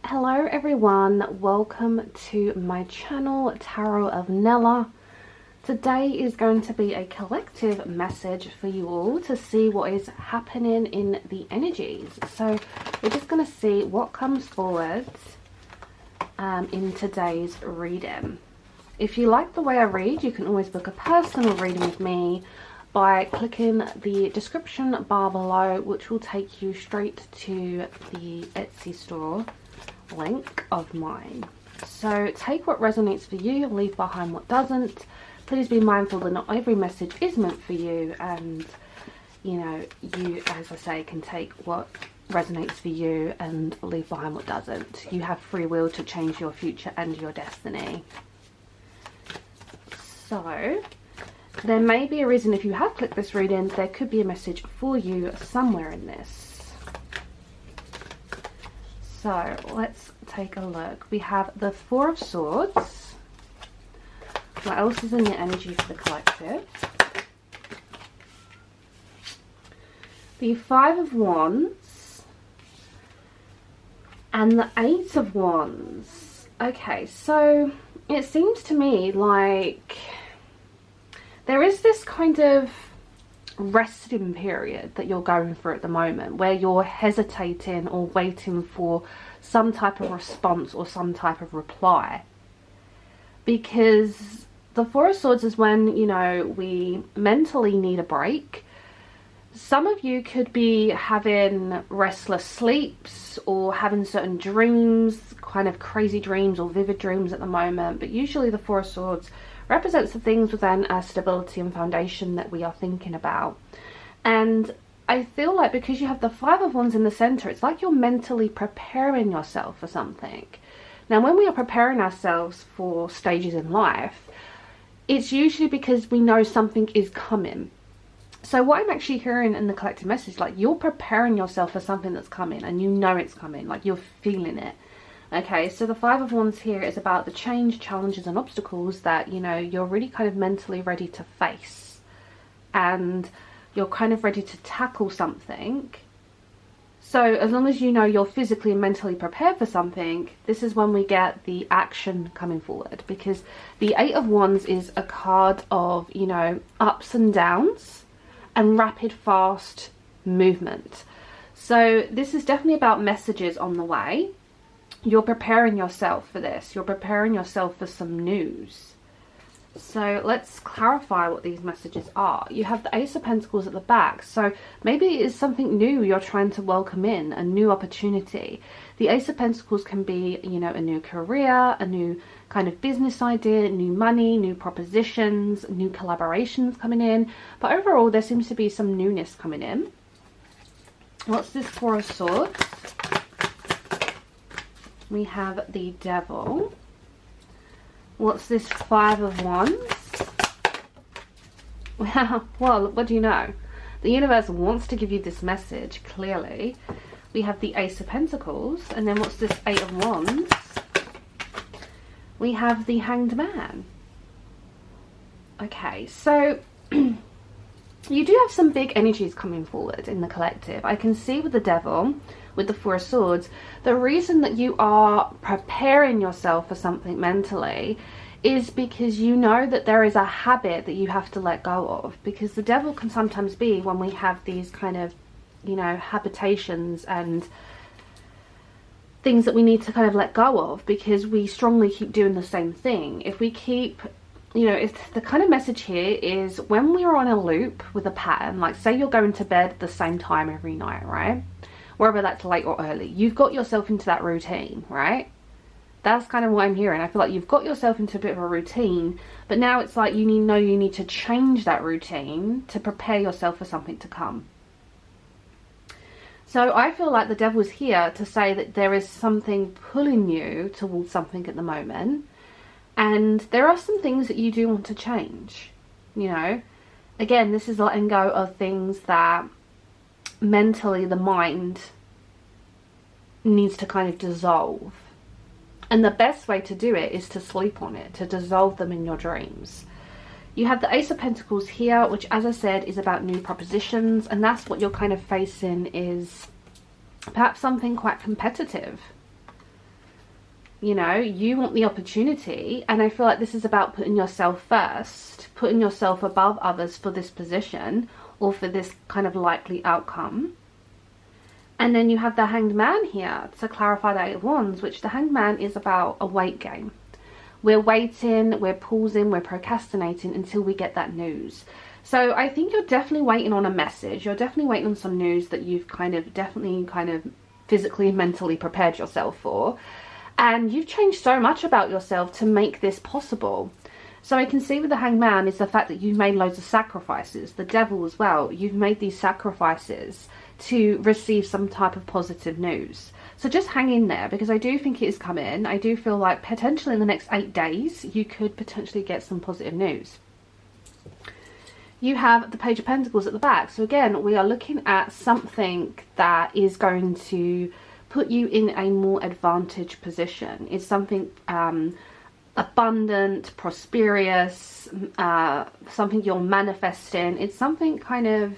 Hello everyone, welcome to my channel Tarot of Nella. Today is going to be a collective message for you all to see what is happening in the energies. So we're just going to see what comes forward in today's reading. If you like the way I read, you can always book a personal reading with me by clicking the description bar below, which will take you straight to the Etsy store link of mine. So take what resonates for you, leave behind what doesn't. Please be mindful that not every message is meant for you, and you know, you, as I say, can take what resonates for you and leave behind what doesn't. You have free will to change your future and your destiny. So there may be a reason, if you have clicked this reading, there could be a message for you somewhere in this. So let's take a look. We have the Four of Swords. What else is in the energy for the collective? The Five of Wands and the Eight of Wands. Okay, so it seems to me like there is this kind of resting period that you're going through at the moment where you're hesitating or waiting for some type of response or some type of reply, because the Four of Swords is when, you know, we mentally need a break. Some of you could be having restless sleeps or having certain dreams, kind of crazy dreams or vivid dreams at the moment, but usually the Four of Swords represents the things within our stability and foundation that we are thinking about. And I feel like because you have the Five of Wands in the center, it's like you're mentally preparing yourself for something. Now, when we are preparing ourselves for stages in life, it's usually because we know something is coming. So what I'm actually hearing in the collective message, like you're preparing yourself for something that's coming and you know it's coming, like you're feeling it. Okay, so the Five of Wands here is about the change, challenges and obstacles that, you know, you're really kind of mentally ready to face, and you're kind of ready to tackle something. So as long as you know you're physically and mentally prepared for something, this is when we get the action coming forward, because the Eight of Wands is a card of, you know, ups and downs and rapid fast movement. So this is definitely about messages on the way. You're preparing yourself for this. You're preparing yourself for some news. So let's clarify what these messages are. You have the Ace of Pentacles at the back. So maybe it is something new you're trying to welcome in, a new opportunity. The Ace of Pentacles can be, you know, a new career, a new kind of business idea, new money, new propositions, new collaborations coming in. But overall, there seems to be some newness coming in. What's this Four of Swords? We have the Devil. What's this Five of Wands? Well, what do you know? The universe wants to give you this message, clearly. We have the Ace of Pentacles, and then what's this Eight of Wands? We have the Hanged Man. Okay, so you do have some big energies coming forward in the collective. I can see with the Devil, with the Four of Swords, the reason that you are preparing yourself for something mentally is because you know that there is a habit that you have to let go of. Because the Devil can sometimes be when we have these kind of, you know, habitations and things that we need to kind of let go of, because we strongly keep doing the same thing. If we keep, you know, if the kind of message here is when we're on a loop with a pattern, like say you're going to bed at the same time every night, right? Whether that's late or early, you've got yourself into that routine, right? That's kind of what I'm hearing. I feel like you've got yourself into a bit of a routine, but now it's like you need to change that routine to prepare yourself for something to come. So I feel like the Devil is here to say that there is something pulling you towards something at the moment, and there are some things that you do want to change. You know, again, this is letting go of things that mentally the mind needs to kind of dissolve, and the best way to do it is to sleep on it, to dissolve them in your dreams. You have the Ace of Pentacles here, which, as I said, is about new propositions, and that's what you're kind of facing, is perhaps something quite competitive. You know, you want the opportunity, and I feel like this is about putting yourself first, putting yourself above others for this position or for this kind of likely outcome. And then you have the Hanged Man here to clarify the Eight of Wands, which the Hanged Man is about a wait game. We're waiting, we're pausing, we're procrastinating until we get that news. So I think you're definitely waiting on a message. You're definitely waiting on some news that you've definitely physically and mentally prepared yourself for. And you've changed so much about yourself to make this possible. So I can see with the Hanged Man is the fact that you've made loads of sacrifices. The Devil as well. You've made these sacrifices to receive some type of positive news. So just hang in there, because I do think it is coming. I do feel like potentially in the next 8 days, you could potentially get some positive news. You have the Page of Pentacles at the back. So again, we are looking at something that is going to put you in a more advantaged position. It's something abundant, prosperous, something you're manifesting. It's something kind of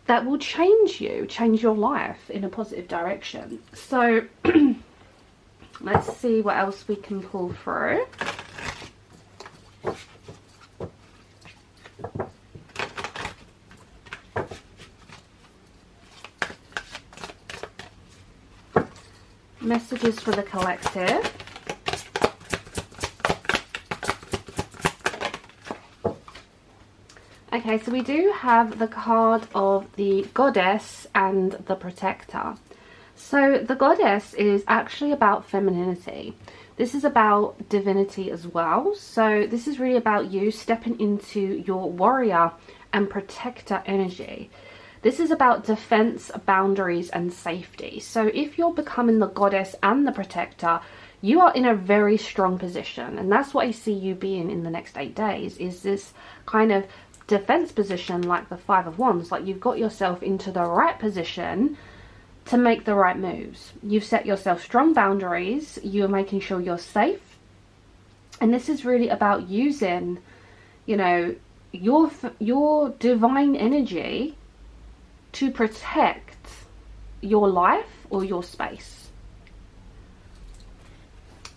that will change you, change your life in a positive direction. So let's see what else we can pull through. Messages for the collective. Okay, so we do have the card of the Goddess and the Protector. So the Goddess is actually about femininity. This is about divinity as well. So this is really about you stepping into your warrior and protector energy. This is about defense, boundaries, and safety. So if you're becoming the Goddess and the Protector, you are in a very strong position. And that's what I see you being in the next 8 days, is this kind of defense position, like the Five of Wands. Like you've got yourself into the right position to make the right moves. You've set yourself strong boundaries. You're making sure you're safe. And this is really about using, you know, your divine energy to protect your life or your space.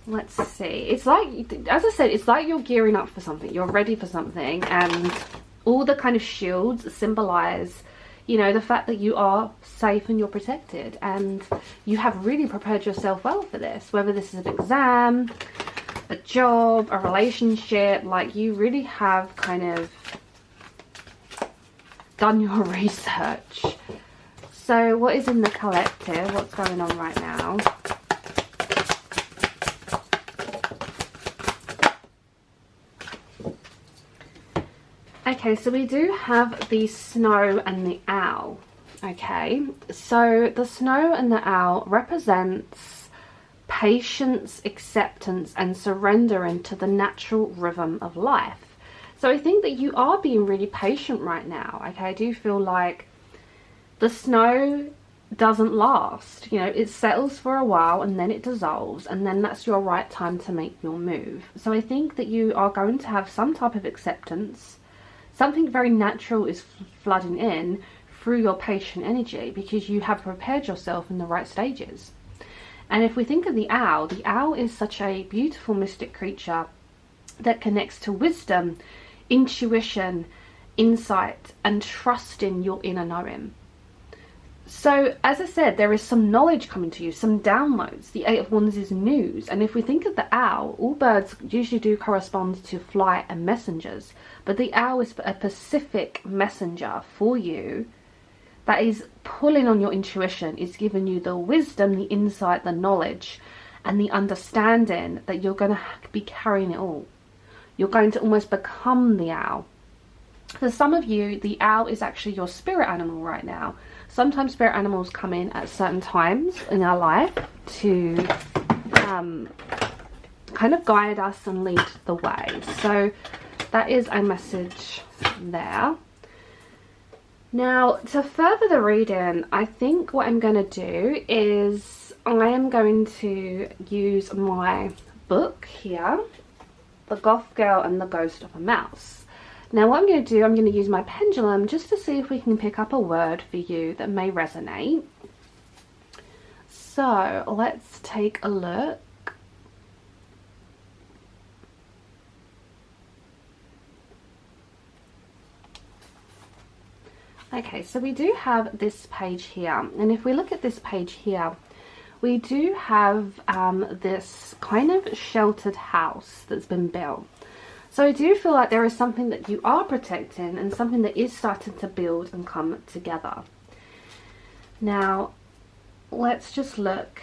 Let's see. It's like, as I said, it's like you're gearing up for something. You're ready for something, and all the kind of shields symbolize, you know, the fact that you are safe and you're protected, and you have really prepared yourself well for this. Whether this is an exam, a job, a relationship, like you really have kind of done your research. So what is in the collective? What's going on right now? Okay, so we do have the Snow and the Owl. Okay, so the Snow and the Owl represents patience, acceptance, and surrendering to the natural rhythm of life. So I think that you are being really patient right now. Okay, I do feel like the snow doesn't last. You know, it settles for a while and then it dissolves, and then that's your right time to make your move. So I think that you are going to have some type of acceptance. Something very natural is flooding in through your patient energy, because you have prepared yourself in the right stages. And if we think of the owl is such a beautiful mystic creature that connects to wisdom, intuition, insight, and trusting your inner knowing. So as I said, there is some knowledge coming to you, some downloads. The Eight of Wands is news. And if we think of the owl, all birds usually do correspond to flight and messengers. But the owl is a Pacific messenger for you that is pulling on your intuition, is giving you the wisdom, the insight, the knowledge, and the understanding that you're going to be carrying it all. You're going to almost become the owl. For some of you, the owl is actually your spirit animal right now. Sometimes spirit animals come in at certain times in our life to kind of guide us and lead the way. So that is a message there. Now, to further the reading, I think what I'm going to do is I am going to use my book here, The Goth Girl and the Ghost of a Mouse. Now what I'm going to do, I'm going to use my pendulum just to see if we can pick up a word for you that may resonate. So let's take a look. Okay, so we do have this page here, and if we look at this page here, we do have this kind of sheltered house that's been built. So I do feel like there is something that you are protecting and something that is starting to build and come together. Now, let's just look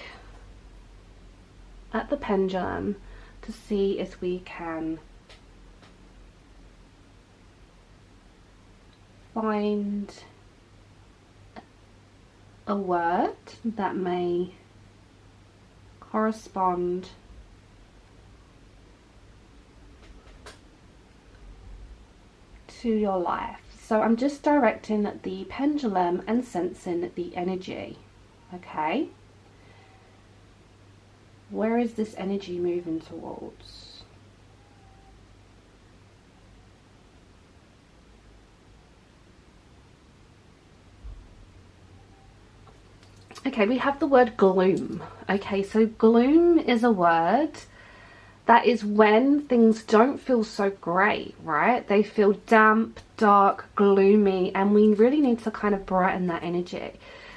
at the pendulum to see if we can find a word that may correspond to your life. So I'm just directing the pendulum and sensing the energy. Okay, where is this energy moving towards? Okay, we have the word gloom. Okay, so gloom is a word that is when things don't feel so great, right? They feel damp, dark, gloomy, and we really need to kind of brighten that energy.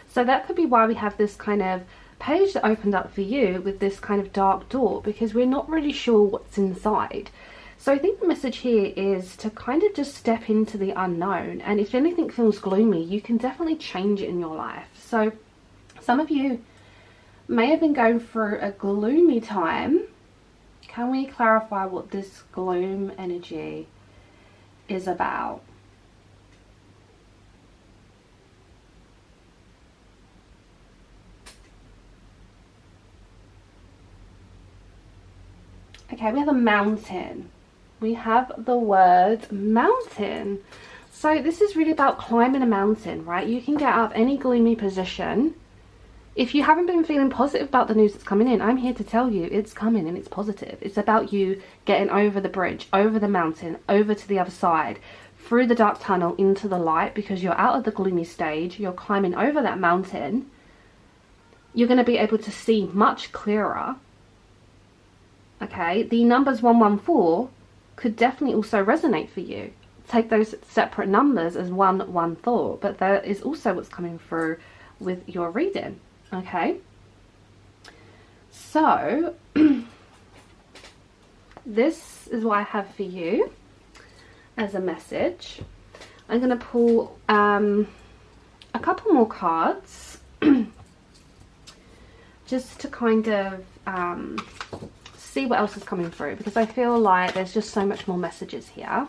So that could be why we have this kind of page that opened up for you with this kind of dark door, because we're not really sure what's inside. So I think the message here is to kind of just step into the unknown, and if anything feels gloomy, you can definitely change it in your life. So some of you may have been going through a gloomy time. Can we clarify what this gloom energy is about? Okay, we have a mountain. We have the word mountain. So this is really about climbing a mountain, right? You can get out of any gloomy position. If you haven't been feeling positive about the news that's coming in, I'm here to tell you it's coming and it's positive. It's about you getting over the bridge, over the mountain, over to the other side, through the dark tunnel into the light, because you're out of the gloomy stage. You're climbing over that mountain. You're going to be able to see much clearer. Okay, the numbers 114 could definitely also resonate for you. Take those separate numbers as one thought, but there is also what's coming through with your reading. Okay, so this is what I have for you as a message. I'm going to pull a couple more cards just to kind of see what else is coming through, because I feel like there's just so much more messages here.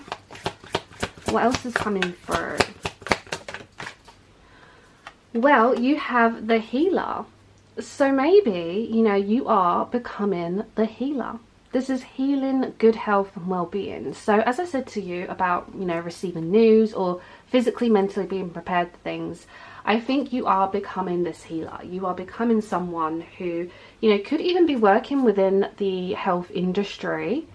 What else is coming through? Well, you have the healer. So maybe, you know, you are becoming the healer. This is healing, good health and well-being. So as I said to you about, you know, receiving news or physically, mentally being prepared for things, I think you are becoming this healer. You are becoming someone who, you know, could even be working within the health industry,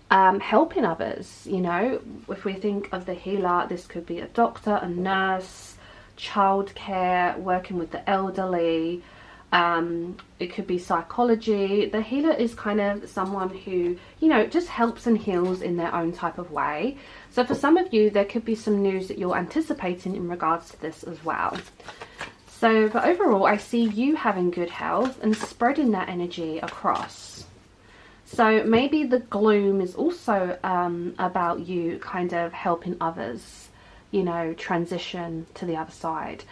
helping others. You know, if we think of the healer, this could be a doctor, a nurse, childcare, working with the elderly. It could be psychology. The healer is kind of someone who, you know, just helps and heals in their own type of way. So for some of you, there could be some news that you're anticipating in regards to this as well. So, but overall, I see you having good health and spreading that energy across. So maybe the gloom is also about you kind of helping others, you know, transition to the other side.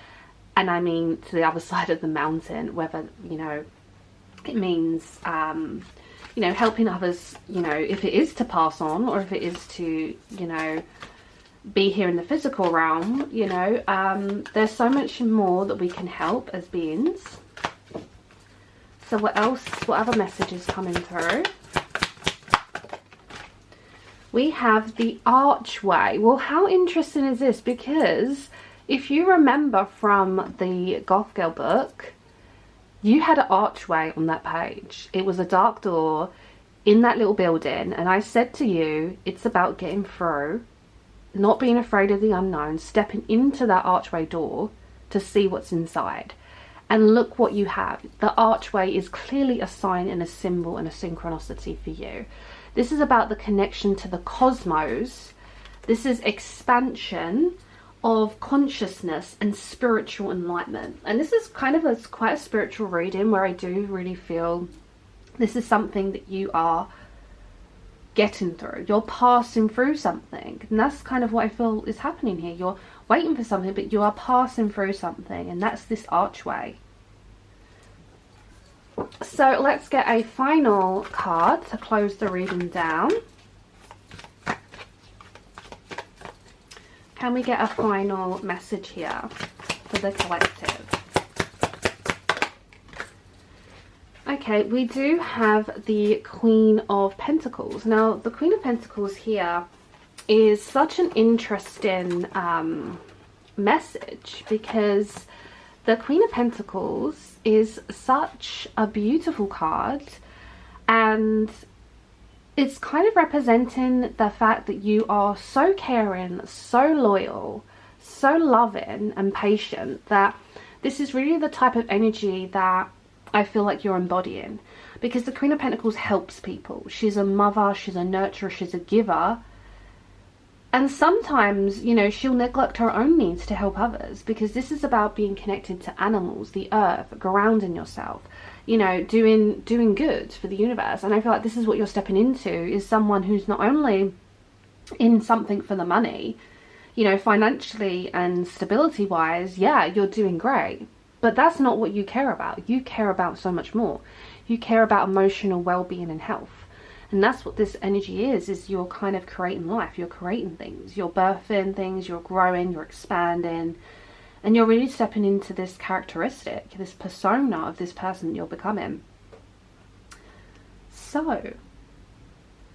And I mean to the other side of the mountain, whether, you know, it means, you know, helping others, you know, if it is to pass on or if it is to, you know, be here in the physical realm, you know, there's so much more that we can help as beings. So what else, what other messages coming through? We have the archway. Well, how interesting is this? Because if you remember from the Goth Girl book, you had an archway on that page. It was a dark door in that little building. And I said to you, it's about getting through, not being afraid of the unknown, stepping into that archway door to see what's inside. and look what you have. The archway is clearly a sign and a symbol and a synchronicity for you. This is about the connection to the cosmos. This is expansion of consciousness and spiritual enlightenment. And this is kind of quite a spiritual reading, where I do really feel this is something that you are getting through. You're passing through something. And that's kind of what I feel is happening here. You're waiting for something, but you are passing through something. And that's this archway. So let's get a final card to close the reading down. Can we get a final message here for the collective? Okay, we do have the Queen of Pentacles. Now, the Queen of Pentacles here is such an interesting message, because the Queen of Pentacles is such a beautiful card, and it's kind of representing the fact that you are so caring, so loyal, so loving and patient, that this is really the type of energy that I feel like you're embodying. Because the Queen of Pentacles helps people. She's a mother, she's a nurturer, she's a giver. And sometimes, you know, she'll neglect her own needs to help others, because this is about being connected to animals, the earth, grounding yourself, you know, doing good for the universe. And I feel like this is what you're stepping into, is someone who's not only in something for the money, you know, financially and stability wise, yeah, you're doing great. But that's not what you care about. You care about so much more. You care about emotional well-being and health. And that's what this energy is you're kind of creating life. You're creating things. You're birthing things. You're growing. You're expanding. And you're really stepping into this characteristic, this persona of this person you're becoming. So,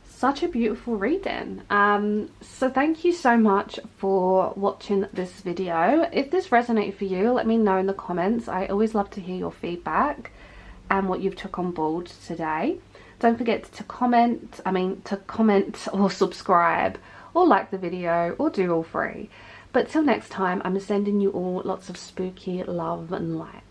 such a beautiful reading. So thank you so much for watching this video. If this resonated for you, let me know in the comments. I always love to hear your feedback and what you've took on board today. Don't forget to comment or subscribe or like the video or do all three. But till next time, I'm sending you all lots of spooky love and light.